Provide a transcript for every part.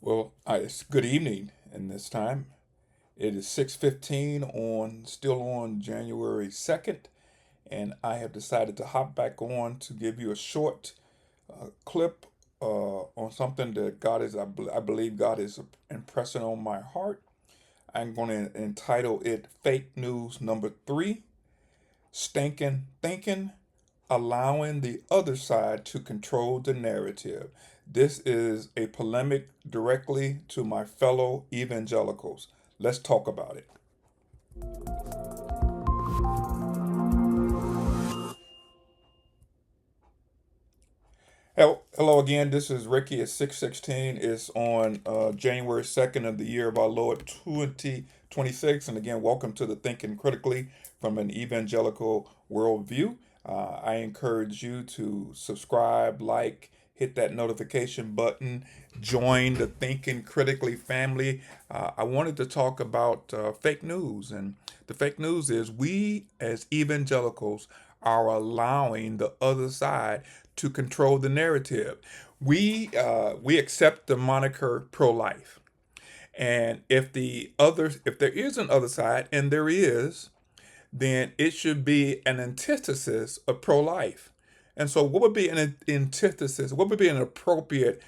Well, it's good evening, and this time it is 6:15 still on January 2nd, and I have decided to hop back on to give you a short clip on something that I believe God is impressing on my heart. I'm going to entitle it Fake News Number 3, Stinkin Thinkin, Allowing the Other Side to Control the Narrative. This is a polemic directly to my fellow evangelicals. Let's talk about it. Hello again. This is Ricky at 616. It's on January 2nd of the year of our Lord 2026. And again, welcome to the Thinking Critically from an Evangelical Worldview. I encourage you to subscribe, like, hit that notification button, join the Thinking Critically family. I wanted to talk about fake news. And the fake news is we as evangelicals are allowing the other side to control the narrative. We accept the moniker pro-life, and if there is an other side, and there is, then it should be an antithesis of pro-life. And so, what would be an antithesis? What would be an appropriate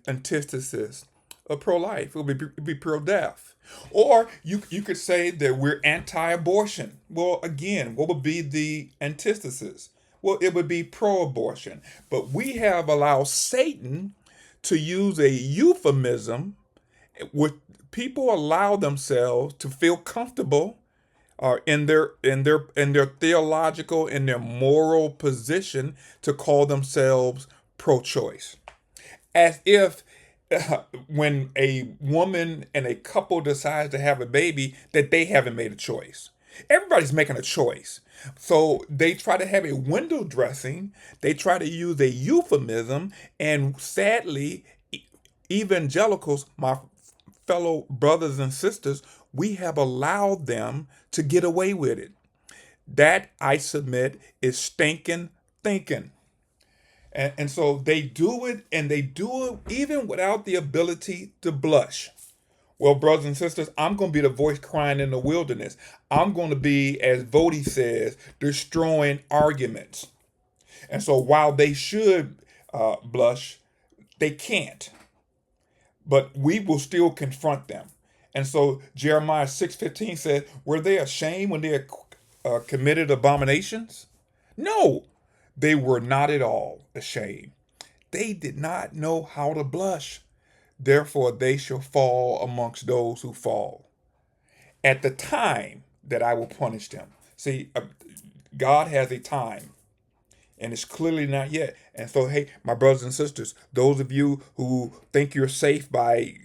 antithesis of pro-life? It would be pro-death. Or you could say that we're anti-abortion. Well, again, what would be the antithesis? Well, it would be pro-abortion. But we have allowed Satan to use a euphemism where people allow themselves to feel comfortable in their theological, in their moral position, to call themselves pro-choice, as if when a woman and a couple decides to have a baby, that they haven't made a choice. Everybody's making a choice. So they try to have a window dressing. They try to use a euphemism, and sadly, evangelicals, my fellow brothers and sisters, we have allowed them to get away with it. That, I submit, is stinking thinking. And so they do it, and they do it even without the ability to blush. Well, brothers and sisters, I'm going to be the voice crying in the wilderness. I'm going to be, as Vody says, destroying arguments. And so while they should blush, they can't. But we will still confront them. And so Jeremiah 6:15 says, were they ashamed when they committed abominations? No, they were not at all ashamed. They did not know how to blush. Therefore, they shall fall amongst those who fall at the time that I will punish them. See, God has a time, and it's clearly not yet. And so, hey, my brothers and sisters, those of you who think you're safe by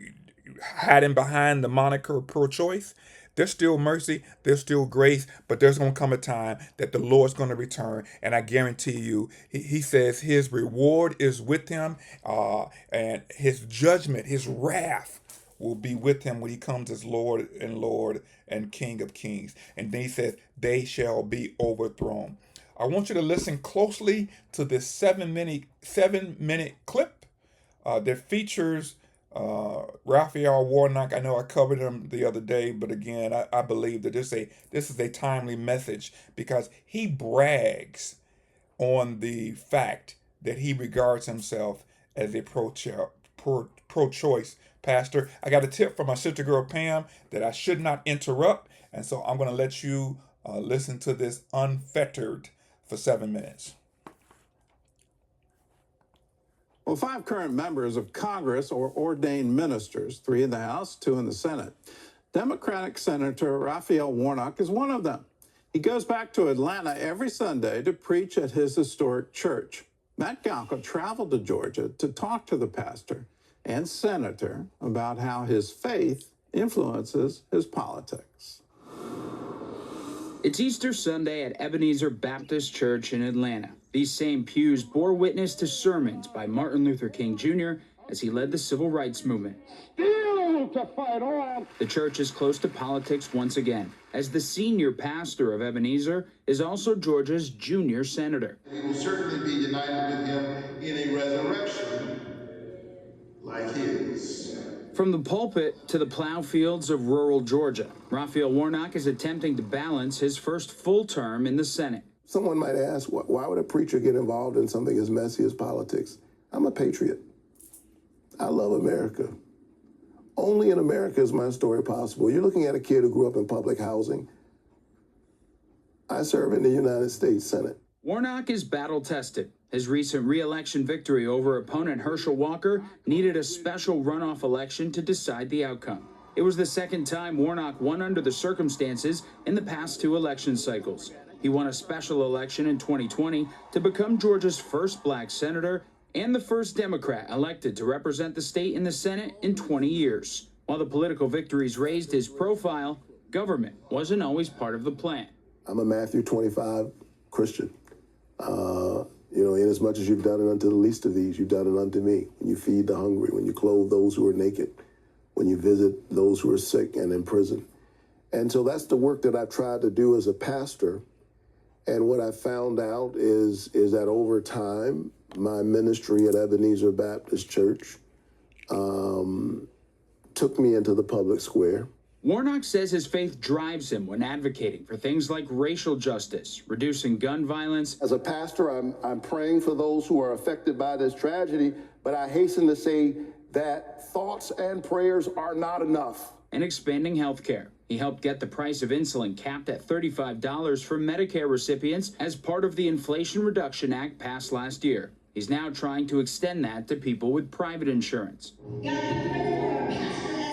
hiding behind the moniker pro-choice, there's still mercy, there's still grace, but there's going to come a time that the Lord's going to return, and I guarantee you, he says his reward is with him, and his judgment, his wrath will be with him when he comes as Lord and King of Kings. And then he says, they shall be overthrown. I want you to listen closely to this 7-minute clip that features Raphael Warnock. I know I covered him the other day, but again, I believe that this is a timely message, because he brags on the fact that he regards himself as a pro-choice pastor. I got a tip from my sister girl Pam that I should not interrupt, and so I'm going to let you listen to this unfettered for 7 minutes. Well, 5 current members of Congress are ordained ministers, 3 in the House, 2 in the Senate. Democratic Senator Raphael Warnock is one of them. He goes back to Atlanta every Sunday to preach at his historic church. Matt Galka traveled to Georgia to talk to the pastor and senator about how his faith influences his politics. It's Easter Sunday at Ebenezer Baptist Church in Atlanta. These same pews bore witness to sermons by Martin Luther King Jr. as he led the civil rights movement. Still to fight on. The church is close to politics once again, as the senior pastor of Ebenezer is also Georgia's junior senator. We will certainly be united with him in a resurrection like his. From the pulpit to the plow fields of rural Georgia, Raphael Warnock is attempting to balance his first full term in the Senate. Someone might ask, why would a preacher get involved in something as messy as politics? I'm a patriot. I love America. Only in America is my story possible. You're looking at a kid who grew up in public housing. I serve in the United States Senate. Warnock is battle-tested. His recent re-election victory over opponent Herschel Walker needed a special runoff election to decide the outcome. It was the second time Warnock won under the circumstances in the past two election cycles. He won a special election in 2020 to become Georgia's first black senator and the first Democrat elected to represent the state in the Senate in 20 years. While the political victories raised his profile, government wasn't always part of the plan. I'm a Matthew 25 Christian. Inasmuch as you've done it unto the least of these, you've done it unto me. When you feed the hungry, when you clothe those who are naked, when you visit those who are sick and in prison. And so that's the work that I've tried to do as a pastor. And what I found out is that over time, my ministry at Ebenezer Baptist Church took me into the public square. Warnock says his faith drives him when advocating for things like racial justice, reducing gun violence. As a pastor, I'm praying for those who are affected by this tragedy, but I hasten to say that thoughts and prayers are not enough. And expanding health care. He helped get the price of insulin capped at $35 for Medicare recipients as part of the Inflation Reduction Act passed last year. He's now trying to extend that to people with private insurance.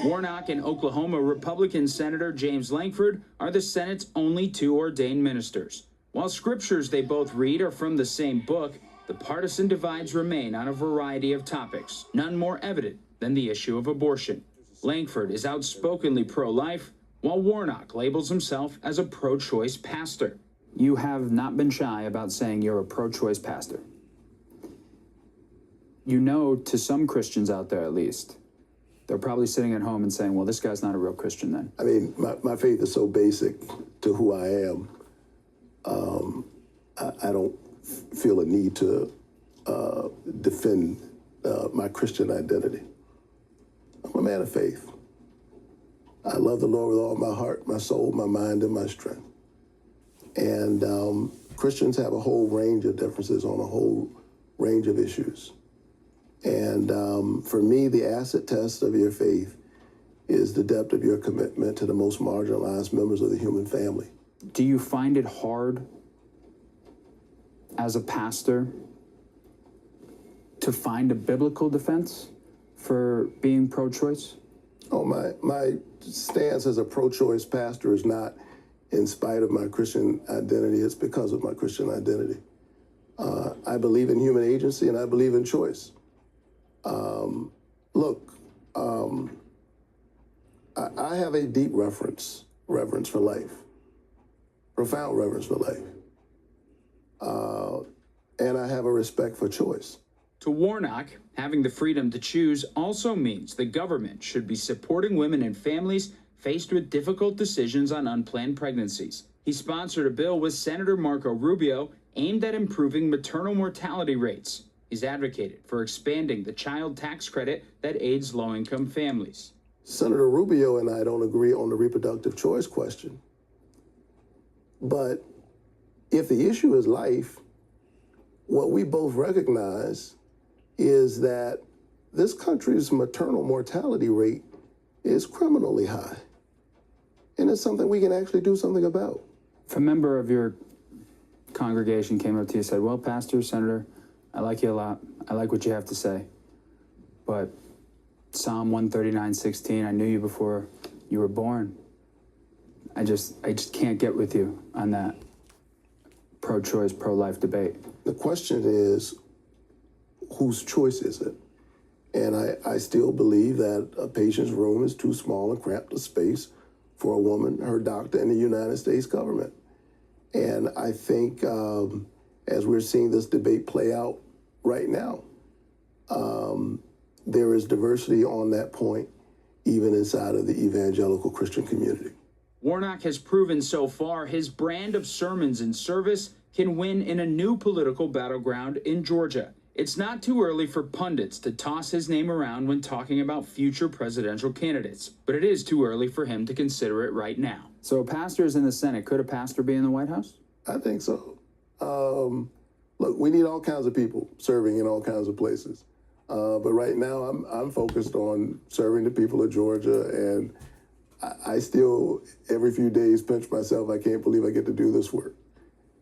Warnock and Oklahoma Republican Senator James Lankford are the Senate's only two ordained ministers. While scriptures they both read are from the same book, the partisan divides remain on a variety of topics, none more evident than the issue of abortion. Lankford is outspokenly pro-life, while Warnock labels himself as a pro-choice pastor. You have not been shy about saying you're a pro-choice pastor. You know, to some Christians out there at least, they're probably sitting at home and saying, well, this guy's not a real Christian then. I mean, my faith is so basic to who I am. I don't feel a need to defend my Christian identity. I'm a man of faith. I love the Lord with all my heart, my soul, my mind, and my strength. And Christians have a whole range of differences on a whole range of issues. And for me, the acid test of your faith is the depth of your commitment to the most marginalized members of the human family. Do you find it hard as a pastor to find a biblical defense for being pro-choice? Oh, my stance as a pro-choice pastor is not in spite of my Christian identity. It's because of my Christian identity. I believe in human agency and I believe in choice. I have a deep reverence for life, profound reverence for life. And I have a respect for choice. To Warnock, having the freedom to choose also means the government should be supporting women and families faced with difficult decisions on unplanned pregnancies. He sponsored a bill with Senator Marco Rubio aimed at improving maternal mortality rates. He's advocated for expanding the child tax credit that aids low-income families. Senator Rubio and I don't agree on the reproductive choice question. But if the issue is life, what we both recognize is that this country's maternal mortality rate is criminally high. And it's something we can actually do something about. If a member of your congregation came up to you and said, well, Pastor, Senator, I like you a lot. I like what you have to say. But Psalm 139:16, I knew you before you were born. I just can't get with you on that pro-choice, pro-life debate. The question is, whose choice is it? And I still believe that a patient's room is too small and cramped a space for a woman, her doctor, and the United States government. And I think as we're seeing this debate play out right now, there is diversity on that point, even inside of the evangelical Christian community. Warnock has proven so far his brand of sermons and service can win in a new political battleground in Georgia. It's not too early for pundits to toss his name around when talking about future presidential candidates, but it is too early for him to consider it right now. So a pastor is in the Senate. Could a pastor be in the White House? I think so. Look, we need all kinds of people serving in all kinds of places. But right now, I'm focused on serving the people of Georgia, and I still, every few days, pinch myself. I can't believe I get to do this work.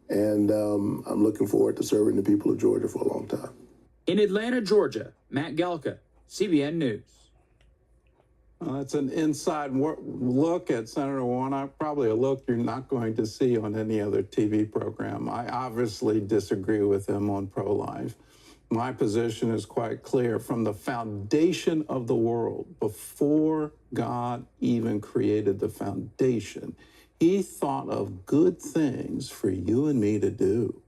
And I'm looking forward to serving the people of Georgia for a long time. In Atlanta, Georgia, Matt Galka, CBN News. That's an inside look at Senator Warnock, probably a look you're not going to see on any other TV program. I obviously disagree with him on pro-life. My position is quite clear. From the foundation of the world, before God even created the foundation, he thought of good things for you and me to do.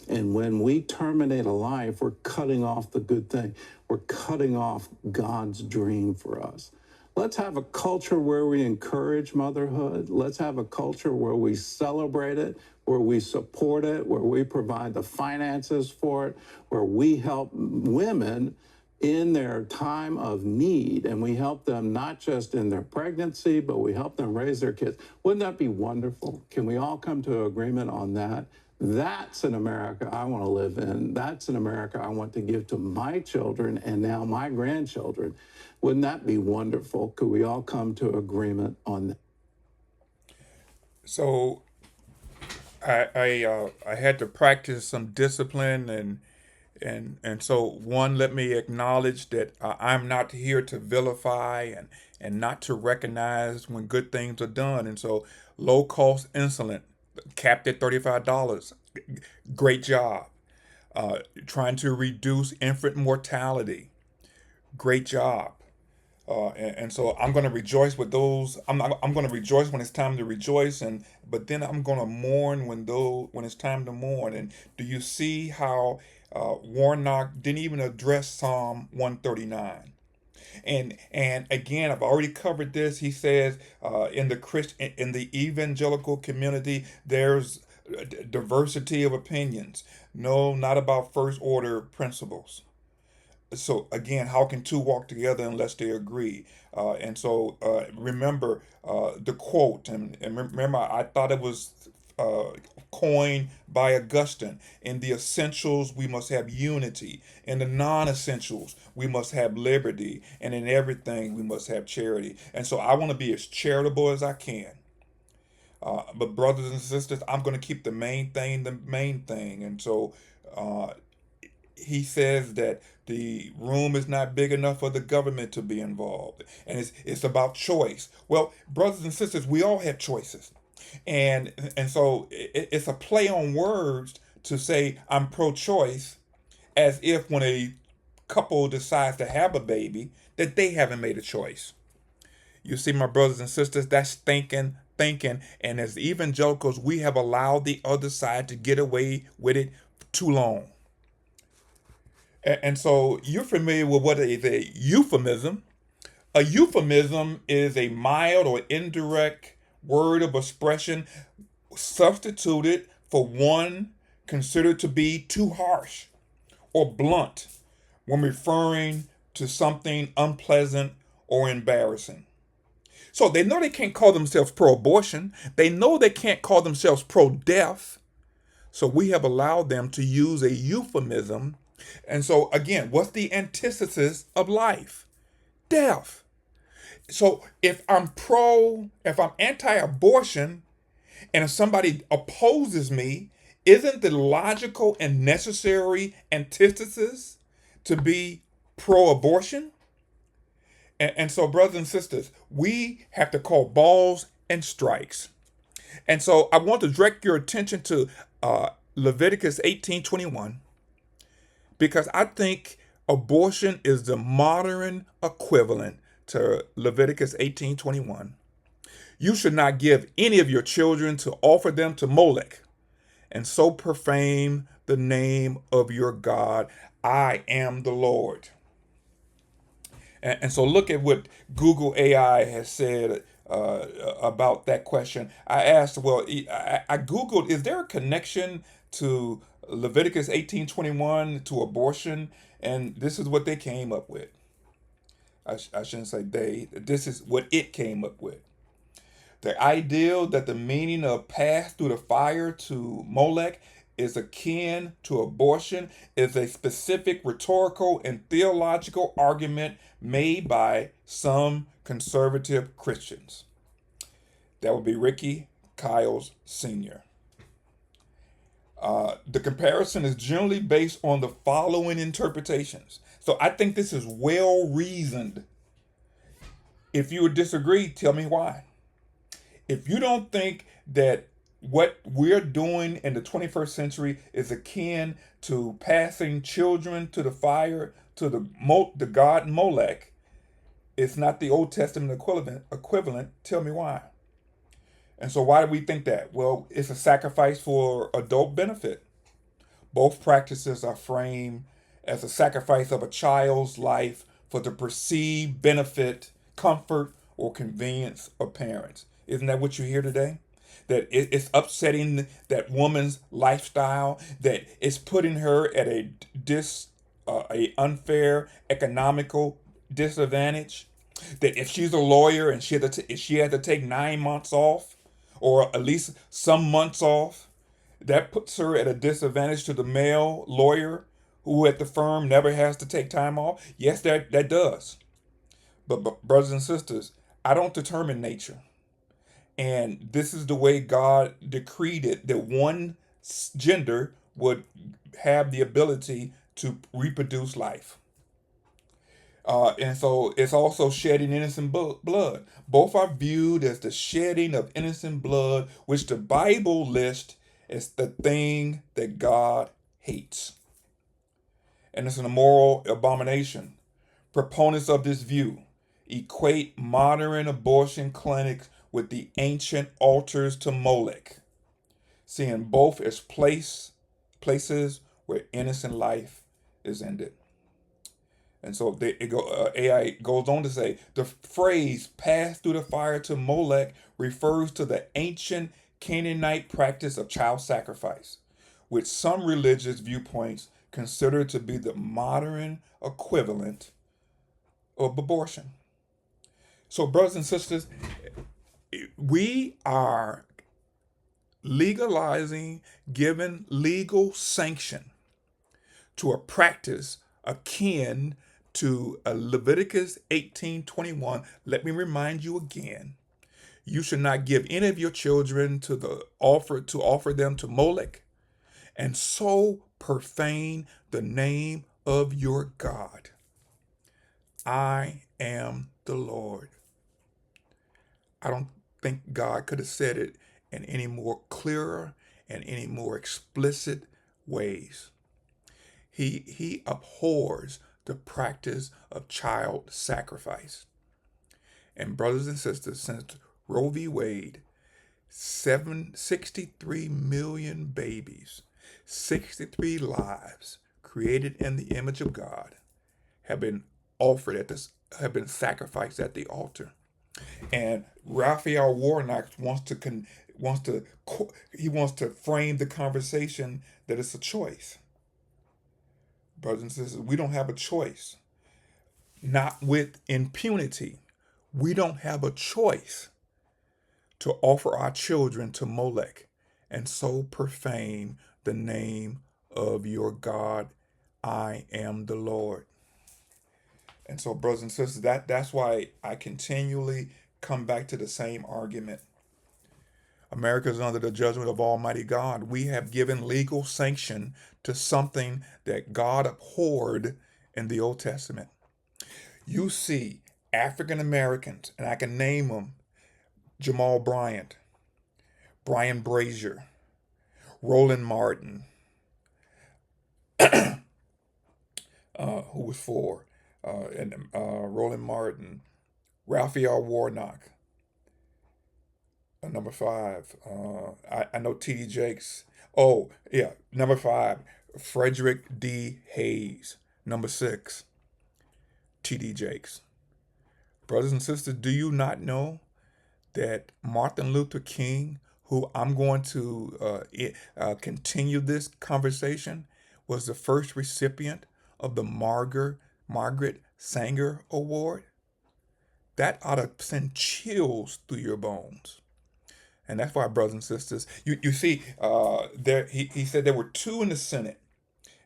And when we terminate a life, we're cutting off the good thing. We're cutting off God's dream for us. Let's have a culture where we encourage motherhood. Let's have a culture where we celebrate it, where we support it, where we provide the finances for it, where we help women in their time of need, and we help them not just in their pregnancy, but we help them raise their kids. Wouldn't that be wonderful? Can we all come to an agreement on that? That's an America I want to live in. That's an America I want to give to my children and now my grandchildren. Wouldn't that be wonderful? Could we all come to agreement on that? So I had to practice some discipline, and so one, let me acknowledge that I'm not here to vilify and not to recognize when good things are done. And so low cost insulin capped at $35, great job. Trying to reduce infant mortality, great job. And so I'm going to rejoice with those. I'm going to rejoice when it's time to rejoice, but then I'm going to mourn when it's time to mourn. And do you see how Warnock didn't even address Psalm 139? And again, I've already covered this. He says in the evangelical community, there's diversity of opinions. No, not about first order principles. So again, how can two walk together unless they agree? And so remember the quote, and remember I thought it was coined by Augustine. In the essentials, we must have unity. In the non-essentials, we must have liberty. And in everything, we must have charity. And so I want to be as charitable as I can. But brothers and sisters, I'm going to keep the main thing the main thing. And so he says that the room is not big enough for the government to be involved, and it's about choice. Well, brothers and sisters, we all have choices, and so it's a play on words to say I'm pro-choice, as if when a couple decides to have a baby that they haven't made a choice. You see, my brothers and sisters, that's thinking, and as evangelicals, we have allowed the other side to get away with it too long. And so you're familiar with what is a euphemism. A euphemism is a mild or indirect word of expression substituted for one considered to be too harsh or blunt when referring to something unpleasant or embarrassing. So they know they can't call themselves pro-abortion. They know they can't call themselves pro-death. So we have allowed them to use a euphemism. And so again, what's the antithesis of life? Death. So if I'm anti-abortion, and if somebody opposes me, isn't the logical and necessary antithesis to be pro-abortion? And so, brothers and sisters, we have to call balls and strikes. And so I want to direct your attention to Leviticus 18:21, because I think abortion is the modern equivalent to Leviticus 18:21. You should not give any of your children to offer them to Molech, and so profane the name of your God. I am the Lord. And so look at what Google AI has said about that question. I asked, well, I Googled, is there a connection to Leviticus 18:21 to abortion? And this is what they came up with. I shouldn't say they, this is what it came up with. The ideal that the meaning of pass through the fire to Molech is akin to abortion is a specific rhetorical and theological argument made by some conservative Christians. That would be Ricky Kyles Sr. The comparison is generally based on the following interpretations. So I think this is well reasoned. If you would disagree, tell me why. If you don't think that what we're doing in the 21st century is akin to passing children to the fire to the god Molech, it's not the Old Testament equivalent. Tell me why. And so why do we think that? Well, it's a sacrifice for adult benefit. Both practices are framed as a sacrifice of a child's life for the perceived benefit, comfort, or convenience of parents. Isn't that what you hear today? That it's upsetting that woman's lifestyle, that it's putting her at a unfair economical disadvantage. That if she's a lawyer and if she had to take 9 months off, or at least some months off, that puts her at a disadvantage to the male lawyer who at the firm never has to take time off. Yes, that does. But brothers and sisters, I don't determine nature. And this is the way God decreed it, that one gender would have the ability to reproduce life. And so it's also shedding innocent blood. Both are viewed as the shedding of innocent blood, which the Bible lists as the thing that God hates. And it's an immoral abomination. Proponents of this view equate modern abortion clinics with the ancient altars to Molech, seeing both as places where innocent life is ended. And so AI goes on to say the phrase pass through the fire to Molech refers to the ancient Canaanite practice of child sacrifice, which some religious viewpoints consider to be the modern equivalent of abortion. So, brothers and sisters, we are legalizing, giving legal sanction to a practice akin to Leviticus 18:21. Let me remind you again. You should not give any of your children to offer them to Molech, and so profane the name of your God. I am the Lord. I don't think God could have said it in any more clearer and any more explicit ways. He abhors the practice of child sacrifice. And brothers and sisters, since Roe v. Wade, 63 million babies, 63 lives created in the image of God have been have been sacrificed at the altar. And Raphael Warnock wants to frame the conversation that it's a choice. Brothers and sisters, we don't have a choice. Not with impunity. We don't have a choice to offer our children to Molech and so profane the name of your God. I am the Lord. And so, brothers and sisters, that's why I continually come back to the same argument. America is under the judgment of Almighty God. We have given legal sanction to something that God abhorred in the Old Testament. You see African Americans, and I can name them: Jamal Bryant, Brian Brazier, Roland Martin, who was four, Roland Martin, Raphael Warnock, number 5. I know T.D. Jakes. Oh, yeah, number 5, Frederick D. Hayes. Number 6, T.D. Jakes. Brothers and sisters, do you not know that Martin Luther King, who I'm going to continue this conversation, was the first recipient of the Margaret Sanger Award? That ought to send chills through your bones. And that's why, brothers and sisters, you see, he said there were two in the Senate,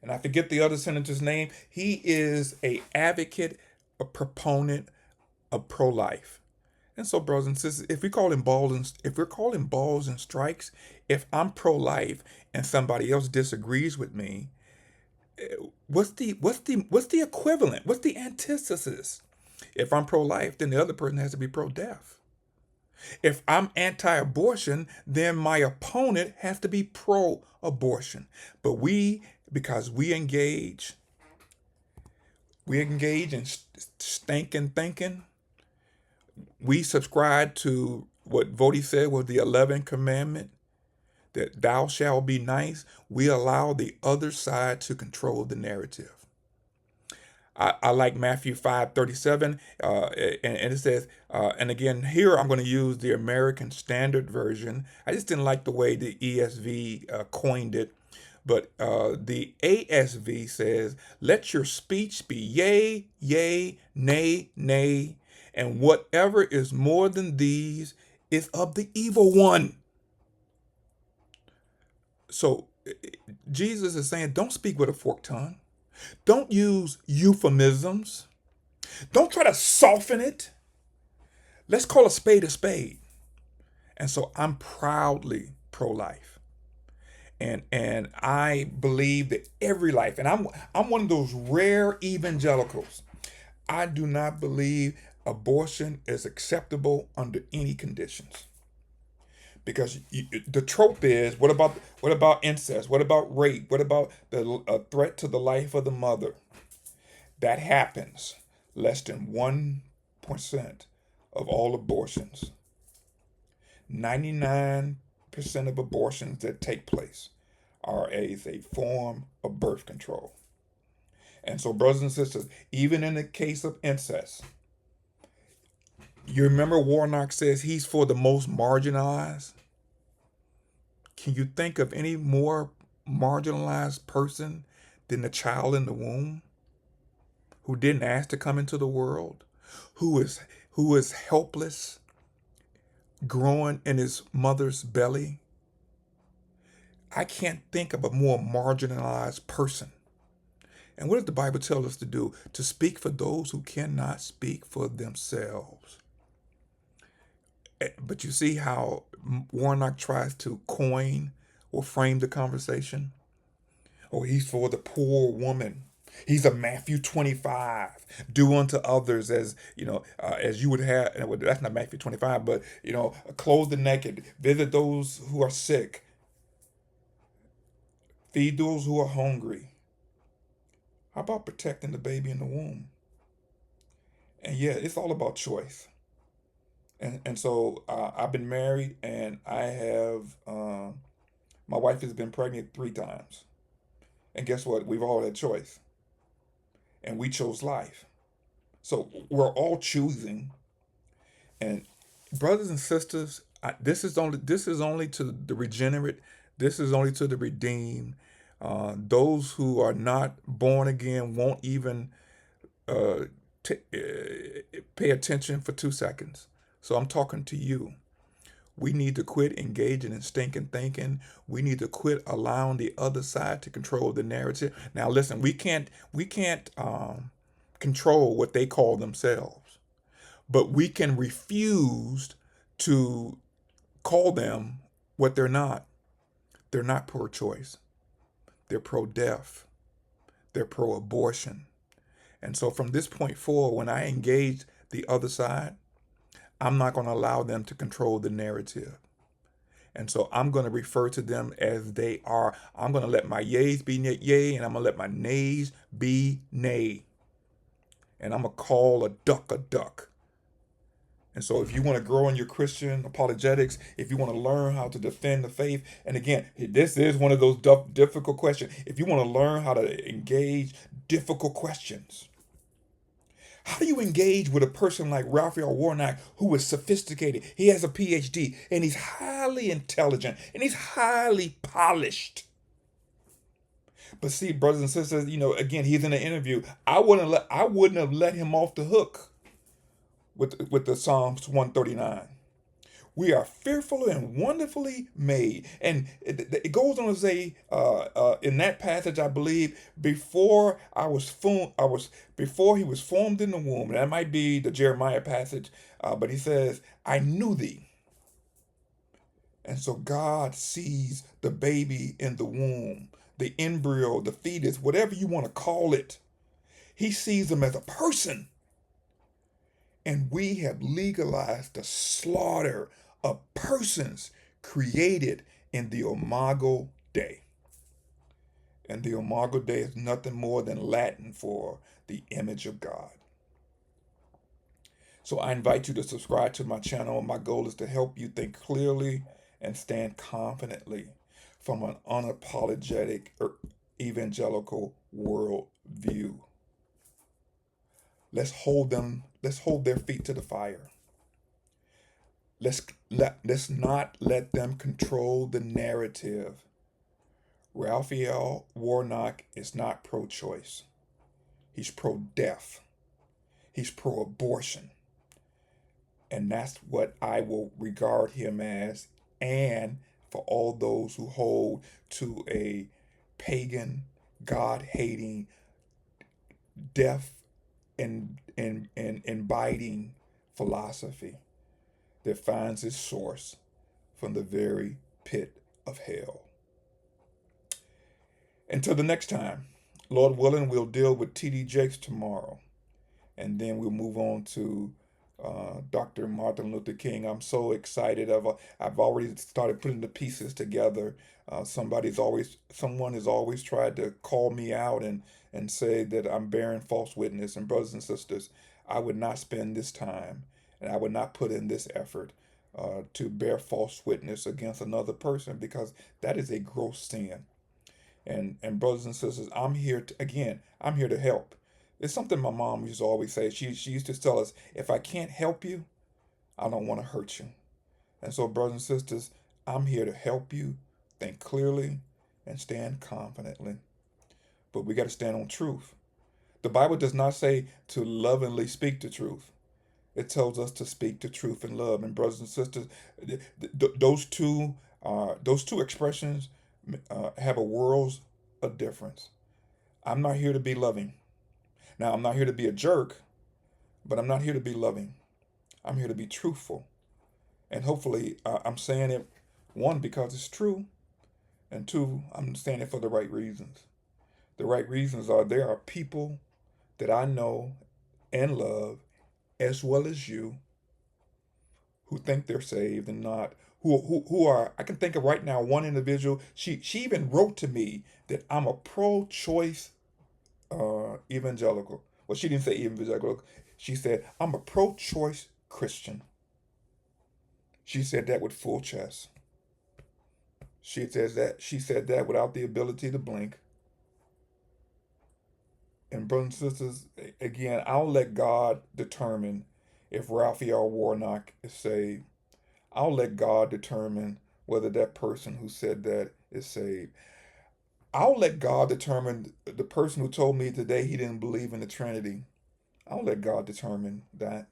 and I forget the other senator's name. He is a advocate, a proponent of pro-life. And so, brothers and sisters, if we're calling balls and strikes, if I'm pro-life and somebody else disagrees with me, what's the equivalent? What's the antithesis? If I'm pro-life, then the other person has to be pro-death. If I'm anti-abortion, then my opponent has to be pro-abortion. But because we engage in stinking thinking, we subscribe to what Vody said was the 11th commandment, that thou shalt be nice. We allow the other side to control the narrative. I like Matthew 5:37, and it says, and again, here I'm going to use the American Standard Version. I just didn't like the way the ESV coined it, but the ASV says, let your speech be yea, yea, nay, nay, and whatever is more than these is of the evil one. So Jesus is saying, don't speak with a forked tongue. Don't use euphemisms. Don't try to soften it. Let's call a spade a spade. And so I'm proudly pro-life. And I believe that every life, and I'm one of those rare evangelicals. I do not believe abortion is acceptable under any conditions. Because the trope is, what about incest? What about rape? What about the threat to the life of the mother? That happens. Less than 1% of all abortions. 99% of abortions that take place are as a form of birth control. And so, brothers and sisters, even in the case of incest, you remember Warnock says he's for the most marginalized? Can you think of any more marginalized person than the child in the womb, who didn't ask to come into the world, who is helpless, growing in his mother's belly? I can't think of a more marginalized person. And what does the Bible tell us to do? To speak for those who cannot speak for themselves. But you see how Warnock tries to coin or frame the conversation? Oh, he's for the poor woman. He's a Matthew 25. Do unto others as as you would have. And that's not Matthew 25, but clothe the naked, visit those who are sick, feed those who are hungry. How about protecting the baby in the womb? And yeah, it's all about choice. And so I've been married, and I have my wife has been pregnant 3 times. And guess what? We've all had choice. And we chose life. So we're all choosing. And brothers and sisters, this is only to the regenerate. This is only to the redeemed. Those who are not born again won't even pay attention for 2 seconds. So I'm talking to you. We need to quit engaging in stinking thinking. We need to quit allowing the other side to control the narrative. Now, listen, we can't control what they call themselves, but we can refuse to call them what they're not. They're not pro-choice. They're pro-death. They're pro-abortion. And so from this point forward, when I engage the other side, I'm not going to allow them to control the narrative. And so I'm going to refer to them as they are. I'm going to let my yays be yay, and I'm going to let my nays be nay. And I'm going to call a duck. And so if you want to grow in your Christian apologetics, if you want to learn how to defend the faith, and again, this is one of those difficult questions. If you want to learn how to engage difficult questions, How do you engage with a person like Raphael Warnock, who is sophisticated? He has a PhD, and he's highly intelligent, and he's highly polished. But see, brothers and sisters, again, he's in an interview. I wouldn't have let him off the hook with the Psalms 139. We are fearfully and wonderfully made. And it goes on to say in that passage, I believe, before before he was formed in the womb. And that might be the Jeremiah passage, but he says, I knew thee. And so God sees the baby in the womb, the embryo, the fetus, whatever you want to call it. He sees them as a person. And we have legalized the slaughter of persons created in the Imago Dei. And the Imago Dei is nothing more than Latin for the image of God. So I invite you to subscribe to my channel. My goal is to help you think clearly and stand confidently from an unapologetic evangelical worldview. Let's hold their feet to the fire. Let's not let them control the narrative. Raphael Warnock is not pro-choice. He's pro-death. He's pro-abortion. And that's what I will regard him as, and for all those who hold to a pagan, God-hating, death and inviting philosophy that finds its source from the very pit of hell. Until the next time, Lord willing, we'll deal with T.D. Jakes tomorrow, and then we'll move on to Dr. Martin Luther King. I'm so excited. I've already started putting the pieces together. Someone has always tried to call me out and say that I'm bearing false witness. And brothers and sisters, I would not spend this time and I would not put in this effort to bear false witness against another person, because that is a gross sin. And brothers and sisters, I'm here to help. It's something my mom used to always say. She used to tell us, if I can't help you, I don't want to hurt you. And so, brothers and sisters, I'm here to help you think clearly and stand confidently. But we got to stand on truth. The Bible does not say to lovingly speak the truth. It tells us to speak the truth in love. And brothers and sisters, those two expressions have a world of difference. I'm not here to be loving. Now, I'm not here to be a jerk, but I'm not here to be loving. I'm here to be truthful. And hopefully I'm saying it, one, because it's true, and two, I'm saying it for the right reasons. The right reasons are there are people that I know and love, as well as you, who think they're saved and not, who are, I can think of right now one individual, she even wrote to me that I'm a pro-choice evangelical. Well, she didn't say evangelical. She said, I'm a pro-choice Christian. She said that with full chest. She said that without the ability to blink. And brothers and sisters, again, I'll let God determine if Raphael Warnock is saved. I'll let God determine whether that person who said that is saved. I'll let God determine the person who told me today he didn't believe in the Trinity. I'll let God determine that.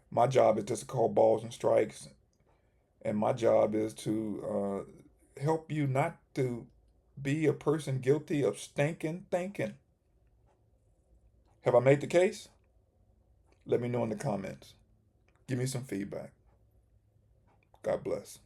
My job is just to call balls and strikes. And my job is to help you not to be a person guilty of stinking thinking. Have I made the case? Let me know in the comments. Give me some feedback. God bless.